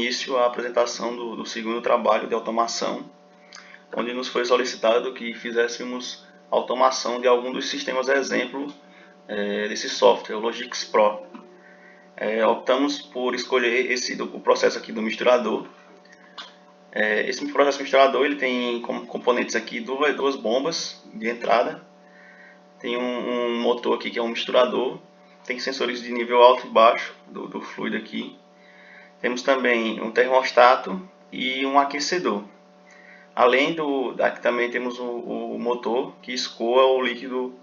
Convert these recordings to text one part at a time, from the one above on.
Início a apresentação do segundo trabalho de automação, onde nos foi solicitado que fizéssemos automação de algum dos sistemas exemplo desse software, o Logix Pro. Optamos por escolher o processo aqui do misturador. Esse processo misturador ele tem como componentes aqui duas bombas de entrada, tem um motor aqui que é um misturador, tem sensores de nível alto e baixo do fluido aqui. Temos também um termostato e um aquecedor. Além aqui também temos o motor que escoa o líquido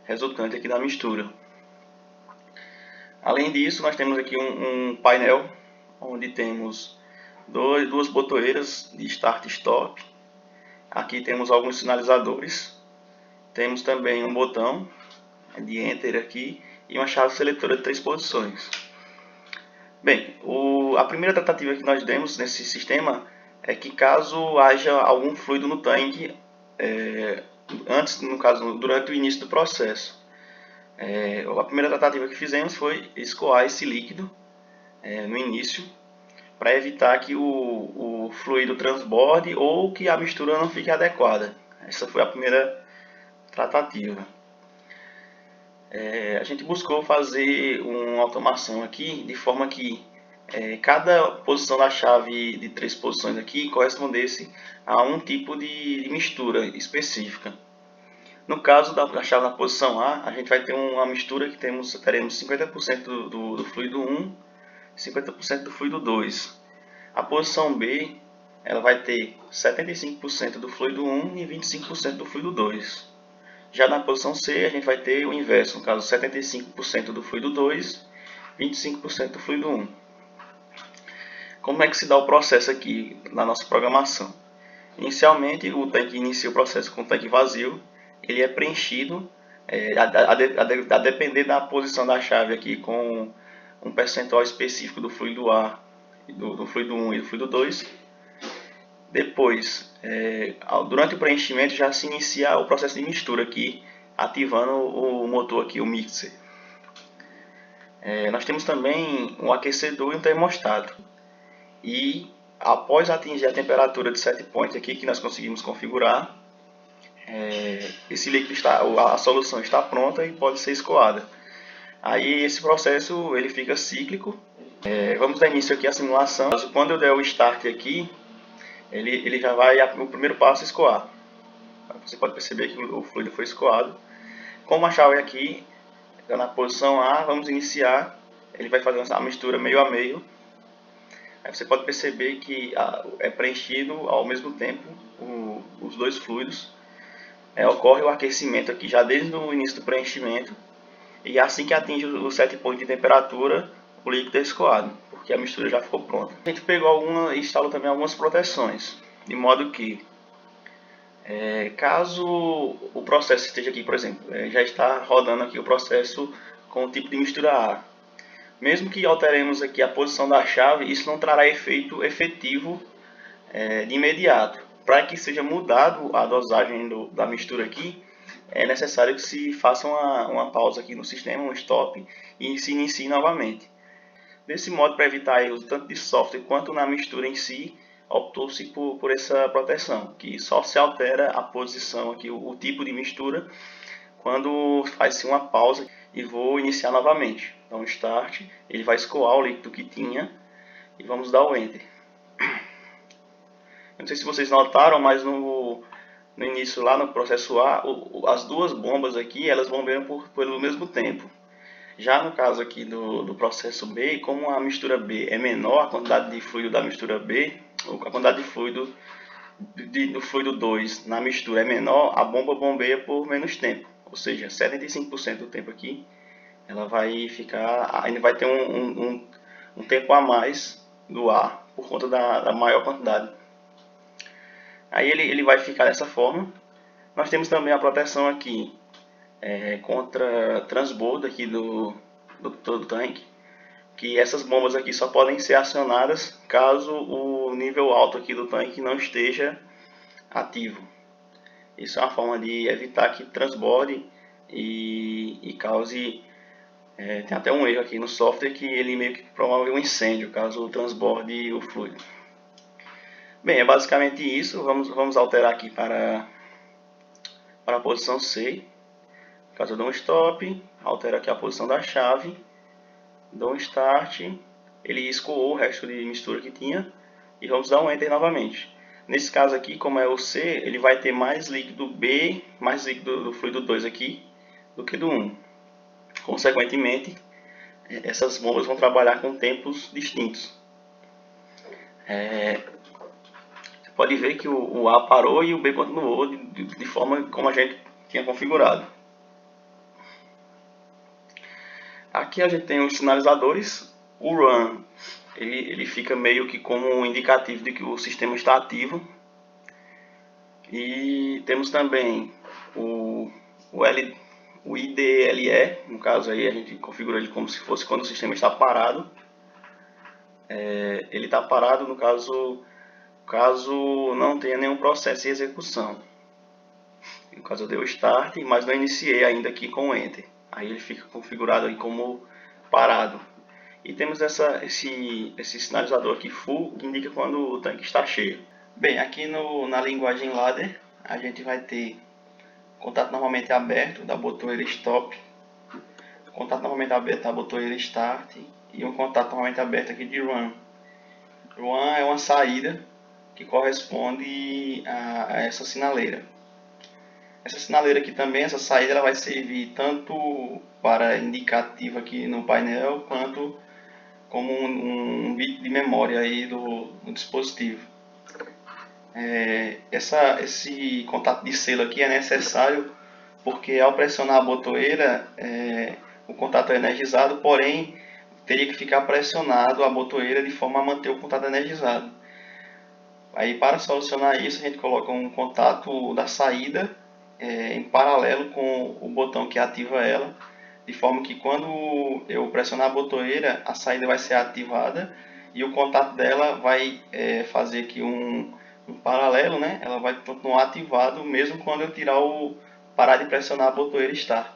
resultante aqui da mistura. Além disso, nós temos aqui um painel onde temos duas botoeiras de start e stop. Aqui temos alguns sinalizadores. Temos também um botão de enter aqui e uma chave seletora de 3 posições. Bem, a primeira tratativa que nós demos nesse sistema é que caso haja algum fluido no tanque, durante o início do processo, a primeira tratativa que fizemos foi escoar esse líquido no início, para evitar que o fluido transborde ou que a mistura não fique adequada. Essa foi a primeira tratativa. A gente buscou fazer uma automação aqui de forma que cada posição da chave de 3 posições aqui correspondesse a um tipo de mistura específica. No caso da chave na posição A, a gente vai ter uma mistura que teremos 50% do fluido 1 e 50% do fluido 2. A posição B ela vai ter 75% do fluido 1 e 25% do fluido 2. Já na posição C, a gente vai ter o inverso, no caso 75% do fluido 2, 25% do fluido 1. Como é que se dá o processo aqui na nossa programação? Inicialmente, o tanque inicia o processo com o tanque vazio, ele é preenchido, a depender da posição da chave aqui, com um percentual específico do fluido A, do fluido 1 e do fluido 2. Depois, durante o preenchimento já se inicia o processo de mistura aqui, ativando o motor aqui, o mixer. Nós temos também um aquecedor e um termostato. E após atingir a temperatura de set point aqui que nós conseguimos configurar, esse líquido a solução está pronta e pode ser escoada. Aí esse processo ele fica cíclico. Vamos dar início aqui à simulação. Quando eu der o start aqui, ele já vai, o primeiro passo, escoar. Você pode perceber que o fluido foi escoado. Como a chave aqui está na posição A, vamos iniciar. Ele vai fazer a mistura meio a meio. Aí você pode perceber que é preenchido ao mesmo tempo os dois fluidos. Ocorre o aquecimento aqui já desde o início do preenchimento. E assim que atinge o set point de temperatura, o líquido é escoado, porque a mistura já ficou pronta. A gente pegou e instalou também algumas proteções, de modo que, caso o processo esteja aqui, por exemplo, já está rodando aqui o processo com o tipo de mistura A. Mesmo que alteremos aqui a posição da chave, isso não trará efeito efetivo de imediato. Para que seja mudado a dosagem da mistura aqui, é necessário que se faça uma pausa aqui no sistema, um stop, e se inicie novamente. Desse modo, para evitar erros tanto de software quanto na mistura em si, optou-se por essa proteção, que só se altera a posição aqui, o tipo de mistura, quando faz-se uma pausa e vou iniciar novamente. Então, start, ele vai escoar o líquido que tinha e vamos dar o enter. Não sei se vocês notaram, mas no início, lá no processo A, as duas bombas aqui, elas bombeiam pelo mesmo tempo. Já no caso aqui do processo B, como a mistura B é menor, a quantidade de fluido da mistura B, a quantidade de fluido do fluido 2 na mistura é menor, a bomba bombeia por menos tempo. Ou seja, 75% do tempo aqui, ela vai ficar, ainda vai ter um tempo a mais do ar, por conta da maior quantidade. Aí ele vai ficar dessa forma. Nós temos também a proteção aqui contra transbordo aqui do tanque, que essas bombas aqui só podem ser acionadas caso o nível alto aqui do tanque não esteja ativo. Isso é uma forma de evitar que transborde e cause Tem até um erro aqui no software que ele meio que promove um incêndio caso transborde o fluido. Bem, é basicamente isso. Vamos alterar aqui para a posição C. Caso eu dou um stop, altero aqui a posição da chave, dou um start, ele escoou o resto de mistura que tinha e vamos dar um enter novamente. Nesse caso aqui, como é o C, ele vai ter mais líquido B, mais líquido do fluido 2 aqui do que do 1. Consequentemente, essas bombas vão trabalhar com tempos distintos. Você pode ver que o A parou e o B continuou de forma como a gente tinha configurado. Aqui a gente tem os sinalizadores. O run ele fica meio que como um indicativo de que o sistema está ativo. E temos também o IDLE, no caso aí a gente configura ele como se fosse quando o sistema está parado. Ele está parado no caso não tenha nenhum processo em execução. No caso eu dei o start, mas não iniciei ainda aqui com o enter. Aí ele fica configurado aí como parado. E temos esse sinalizador aqui full, que indica quando o tanque está cheio. Bem, aqui na linguagem ladder, a gente vai ter contato normalmente aberto da botoeira stop, contato normalmente aberto da botoeira start e um contato normalmente aberto aqui de run. Run é uma saída que corresponde a essa sinaleira. Essa sinaleira aqui também, essa saída, ela vai servir tanto para indicativo aqui no painel, quanto como um bit de memória aí do dispositivo. Esse contato de selo aqui é necessário porque ao pressionar a botoeira, o contato é energizado, porém teria que ficar pressionado a botoeira de forma a manter o contato energizado. Aí para solucionar isso, a gente coloca um contato da saída em paralelo com o botão que ativa ela, de forma que quando eu pressionar a botoeira, a saída vai ser ativada e o contato dela vai fazer aqui um paralelo, né? Ela vai continuar ativado mesmo quando eu parar de pressionar a botoeira start.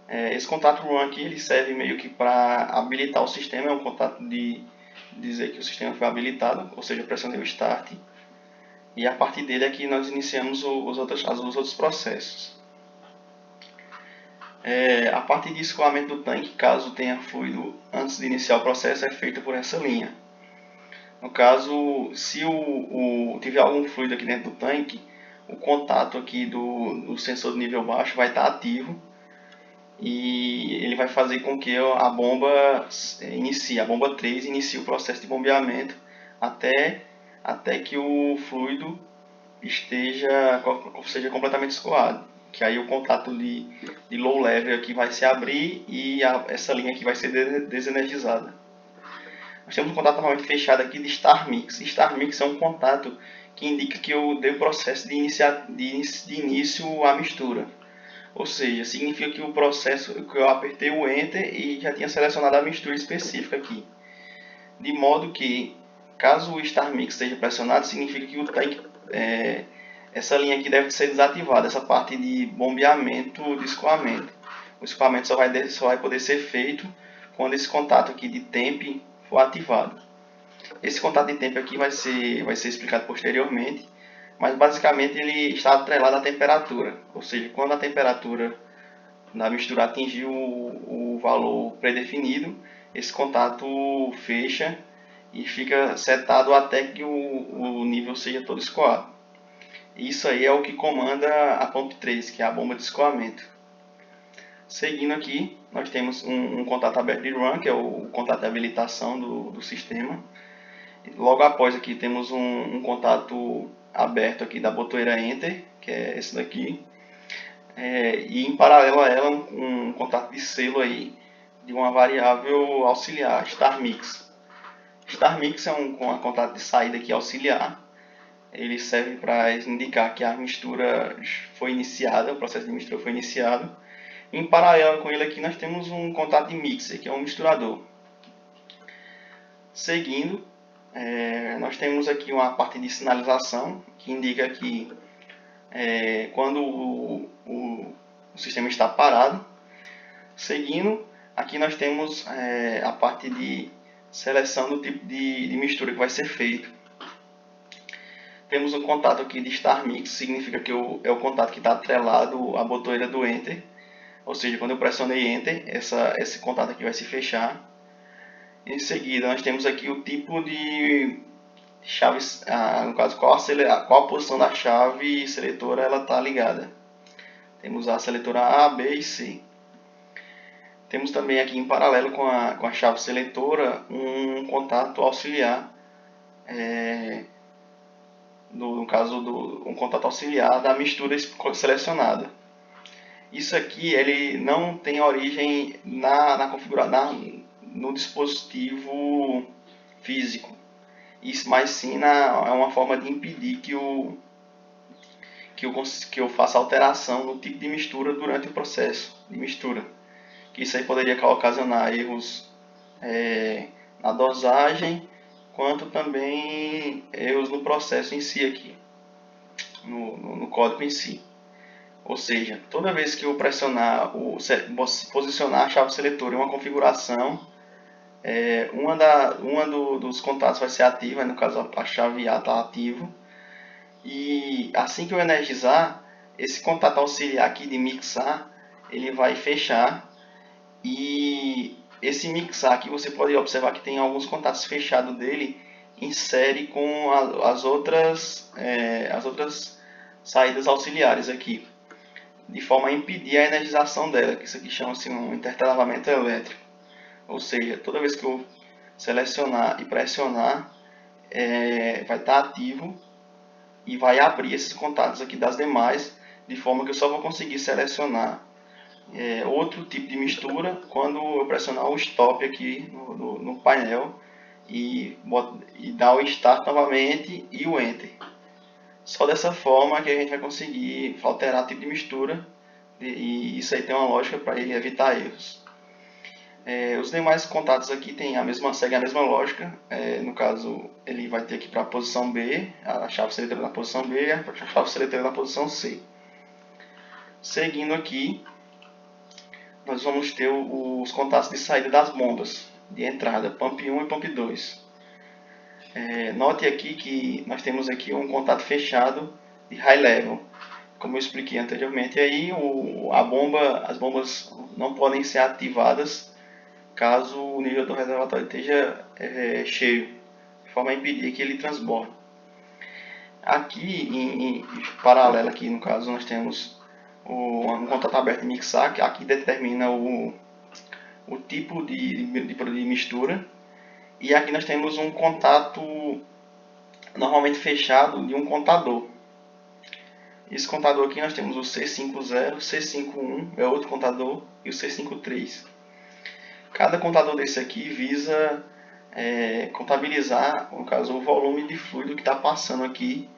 Esse contato run aqui ele serve meio que para habilitar o sistema, é um contato de dizer que o sistema foi habilitado, ou seja, eu pressionei o start. E a partir dele aqui nós iniciamos os outros processos. A parte de escoamento do tanque, caso tenha fluido antes de iniciar o processo, é feito por essa linha. No caso, se tiver algum fluido aqui dentro do tanque, o contato aqui do sensor de nível baixo vai estar ativo e ele vai fazer com que a bomba 3 inicie o processo de bombeamento até que o fluido seja completamente escoado. Que aí o contato de low level aqui vai se abrir e essa linha aqui vai ser desenergizada. Nós temos um contato normalmente fechado aqui de Star Mix. Star Mix é um contato que indica que eu dei o processo de início à mistura. Ou seja, significa que o processo que eu apertei o Enter e já tinha selecionado a mistura específica aqui. De modo que, caso o Star Mix esteja pressionado, significa que o tanque, essa linha aqui deve ser desativada, essa parte de bombeamento de escoamento. O escoamento só vai poder ser feito quando esse contato aqui de temp for ativado. Esse contato de temp aqui vai ser explicado posteriormente, mas basicamente ele está atrelado à temperatura, ou seja, quando a temperatura da mistura atingir o valor predefinido, esse contato fecha e fica setado até que o nível seja todo escoado. Isso aí é o que comanda a Pump 3, que é a bomba de escoamento. Seguindo aqui, nós temos um contato aberto de run, que é o contato de habilitação do sistema. Logo após aqui temos um contato aberto aqui da botoeira Enter, que é esse daqui. E em paralelo a ela um contato de selo aí de uma variável auxiliar, Star Mix. Star Mix é um contato de saída aqui auxiliar. Ele serve para indicar que a mistura foi iniciada, o processo de mistura foi iniciado. Em paralelo com ele aqui nós temos um contato de mixer, que é um misturador. Seguindo, nós temos aqui uma parte de sinalização, que indica que quando o sistema está parado, Seguindo, aqui nós temos a parte de seleção do tipo de mistura que vai ser feito. Temos um contato aqui de Star Mix, significa que é o contato que está atrelado à botoeira do Enter. Ou seja, quando eu pressionei Enter, esse contato aqui vai se fechar. Em seguida, nós temos aqui o tipo de chave, no caso, qual a posição da chave seletora ela está ligada. Temos a seletora A, B e C. Temos também aqui em paralelo com a chave seletora um contato auxiliar, no caso um contato auxiliar da mistura selecionada. Isso aqui ele não tem origem na configuração, no dispositivo físico, mas sim é uma forma de impedir que eu faça alteração no tipo de mistura durante o processo de mistura. Que isso aí poderia ocasionar erros na dosagem, quanto também erros no processo em si aqui, no código em si. Ou seja, toda vez que eu pressionar, posicionar a chave seletora em uma configuração, dos contatos vai ser ativa, no caso a chave A está ativa, e assim que eu energizar, esse contato auxiliar aqui de mixar, ele vai fechar, e esse mixar aqui você pode observar que tem alguns contatos fechados dele em série com as outras saídas auxiliares aqui, de forma a impedir a energização dela, que isso aqui chama-se um intertravamento elétrico. Ou seja, toda vez que eu selecionar e pressionar, vai estar ativo e vai abrir esses contatos aqui das demais, de forma que eu só vou conseguir selecionar outro tipo de mistura quando eu pressionar o stop aqui no painel e dar o start novamente e o enter. Só dessa forma que a gente vai conseguir alterar o tipo de mistura, e isso aí tem uma lógica para ele evitar erros. Os demais contatos aqui seguem a mesma lógica. No caso, ele vai ter aqui para a posição B, a chave seletora na posição B e a chave seletora na posição C. Seguindo aqui, nós vamos ter os contatos de saída das bombas de entrada, pump 1 e pump 2. Note aqui que nós temos aqui um contato fechado de high level. Como eu expliquei anteriormente, aí as bombas não podem ser ativadas caso o nível do reservatório esteja cheio, de forma a impedir que ele transborde. Aqui, em paralelo, aqui no caso, nós temos um contato aberto de mixar, que aqui determina o tipo de mistura, e aqui nós temos um contato normalmente fechado de um contador. Esse contador aqui nós temos o C50, C51 é outro contador e o C53. Cada contador desse aqui visa contabilizar, no caso, o volume de fluido que está passando aqui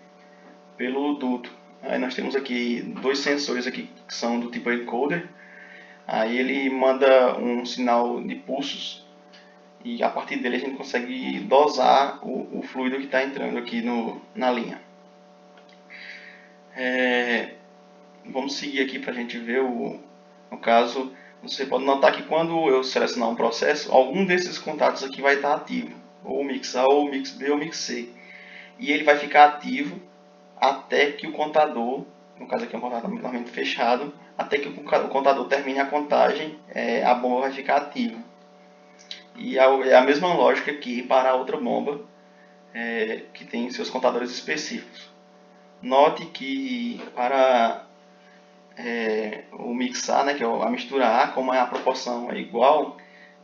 pelo duto. Aí nós temos aqui dois sensores aqui que são do tipo encoder. Aí ele manda um sinal de pulsos e a partir dele a gente consegue dosar o fluido que está entrando aqui na linha. Vamos seguir aqui para a gente ver no caso. Você pode notar que quando eu selecionar um processo, algum desses contatos aqui vai estar ativo, ou o mix A, ou o mix B, ou o mix C. E ele vai ficar ativo até que o contador, no caso aqui é um contador normalmente fechado, até que o contador termine a contagem, a bomba vai ficar ativa. E é a mesma lógica aqui para a outra bomba, que tem seus contadores específicos. Note que para o mixar, né, que é a mistura A, como a proporção é igual,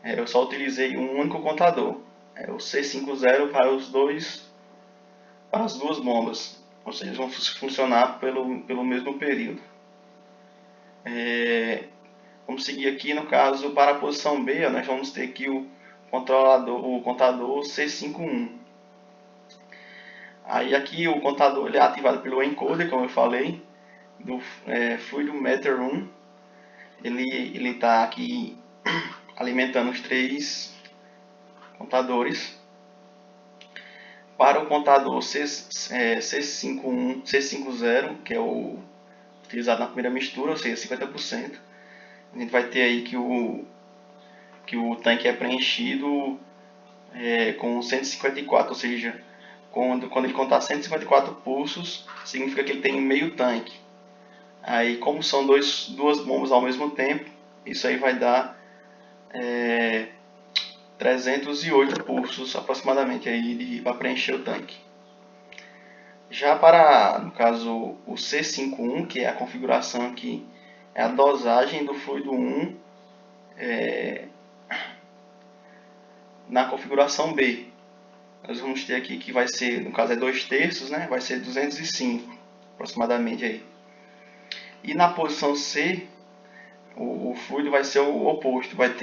eu só utilizei um único contador, o C50 para as duas bombas, ou seja, eles vão funcionar pelo mesmo período. Vamos seguir aqui, no caso, para a posição B, nós vamos ter aqui o contador C51. Aí aqui o contador ele é ativado pelo encoder, como eu falei, do Fluid Meter 1. Ele está aqui alimentando os três contadores. Para o contador C50, que é o utilizado na primeira mistura, ou seja, 50%, a gente vai ter aí que o tanque é preenchido com 154, ou seja, quando ele contar 154 pulsos, significa que ele tem meio tanque. Aí, como são duas bombas ao mesmo tempo, isso aí vai dar 308 pulsos aproximadamente aí para preencher o tanque. Já para, no caso, o C51, que é a configuração aqui, é a dosagem do fluido 1 na configuração B. Nós vamos ter aqui que vai ser, no caso é 2/3, né? Vai ser 205 aproximadamente aí. E na posição C, o fluido vai ser o oposto, vai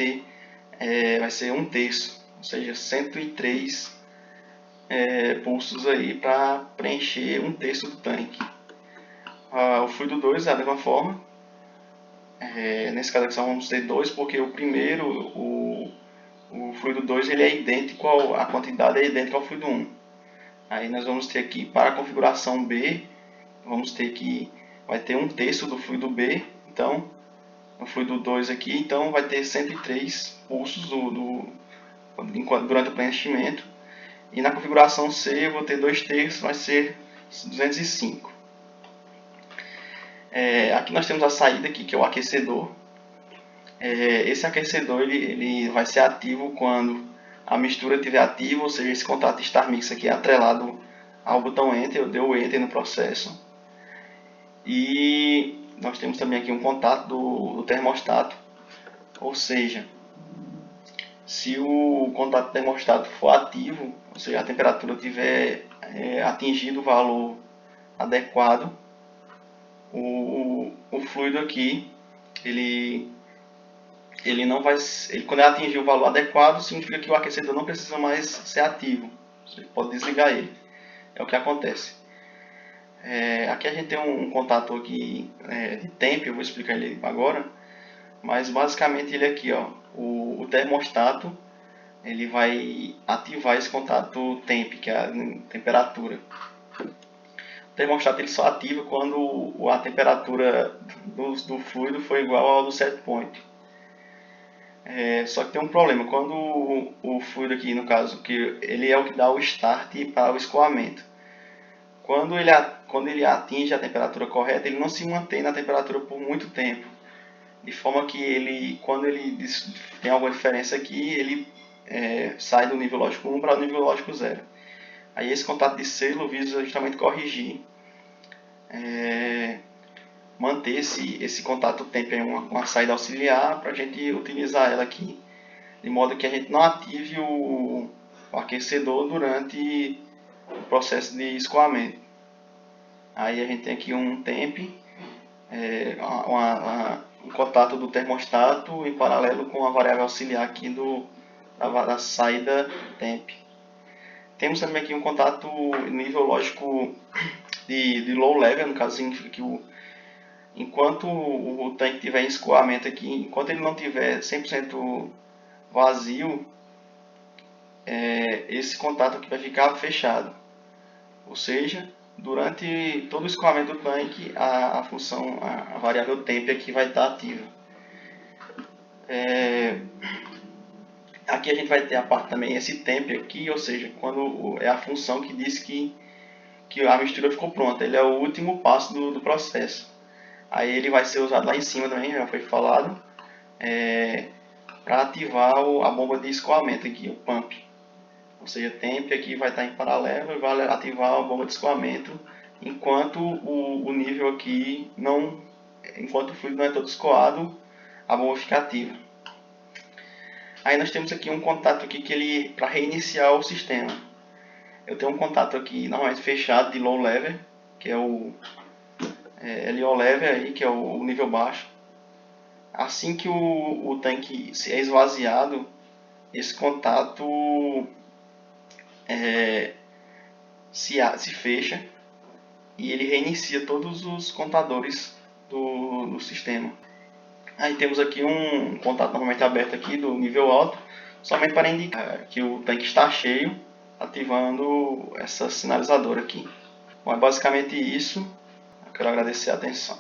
ser 1/3, ou seja, 103 pulsos aí para preencher 1/3 do tanque. O fluido 2 é da mesma forma. Nesse caso aqui só vamos ter 2, porque o primeiro, o fluido 2, ele é idêntico a quantidade é idêntica ao fluido 1. Aí nós vamos ter aqui para a configuração B, vamos ter que vai ter 1/3 do fluido B, então no fluido 2 aqui, então vai ter 103 pulsos durante o preenchimento. E na configuração C eu vou ter 2/3, vai ser 205. Aqui nós temos a saída aqui, que é o aquecedor. Esse aquecedor ele vai ser ativo quando a mistura estiver ativa, ou seja, esse contato Star Mix aqui é atrelado ao botão Enter, eu dei o Enter no processo. E nós temos também aqui um contato do termostato, ou seja, se o contato do termostato for ativo, ou seja, a temperatura tiver atingido o valor adequado, o fluido aqui, ele não vai, quando ele atingir o valor adequado, significa que o aquecedor não precisa mais ser ativo, você pode desligar ele, é o que acontece. Aqui a gente tem um contato aqui de temp, eu vou explicar ele agora, mas basicamente ele aqui, ó, o termostato, ele vai ativar esse contato temp, que é a temperatura. O termostato ele só ativa quando a temperatura do fluido for igual ao do set point. Só que tem um problema, quando o fluido aqui, no caso, que ele é o que dá o start para o escoamento. Quando ele atinge a temperatura correta, ele não se mantém na temperatura por muito tempo. De forma que quando ele tem alguma diferença aqui, ele sai do nível lógico 1 para o nível lógico 0. Aí esse contato de selo visa justamente corrigir, manter esse contato tempo em uma saída auxiliar para a gente utilizar ela aqui, de modo que a gente não ative o aquecedor durante o processo de escoamento. Aí a gente tem aqui um temp, um contato do termostato em paralelo com a variável auxiliar aqui da saída temp. Temos também aqui um contato nível lógico de low level, no caso significa que enquanto o tanque estiver em escoamento aqui, enquanto ele não estiver 100% vazio, esse contato aqui vai ficar fechado. Ou seja, durante todo o escoamento do tanque, a variável temp aqui vai estar ativa. Aqui a gente vai ter a parte também, esse temp aqui, ou seja, quando é a função que diz que a mistura ficou pronta. Ele é o último passo do processo. Aí ele vai ser usado lá em cima também, já foi falado, para ativar a bomba de escoamento aqui, o pump. Ou seja, temp aqui vai estar em paralelo e vai ativar a bomba de escoamento enquanto o nível aqui enquanto o fluido não é todo escoado, a bomba fica ativa. Aí nós temos aqui um contato aqui para reiniciar o sistema. Eu tenho um contato aqui normalmente fechado de low level, que é o LO level aí, que é o nível baixo. Assim que o tanque é esvaziado, esse contato se fecha e ele reinicia todos os contadores do sistema. Aí temos aqui um contato normalmente aberto aqui do nível alto, somente para indicar que o tanque está cheio, ativando essa sinalizadora aqui. Bom, é basicamente isso. Eu quero agradecer a atenção.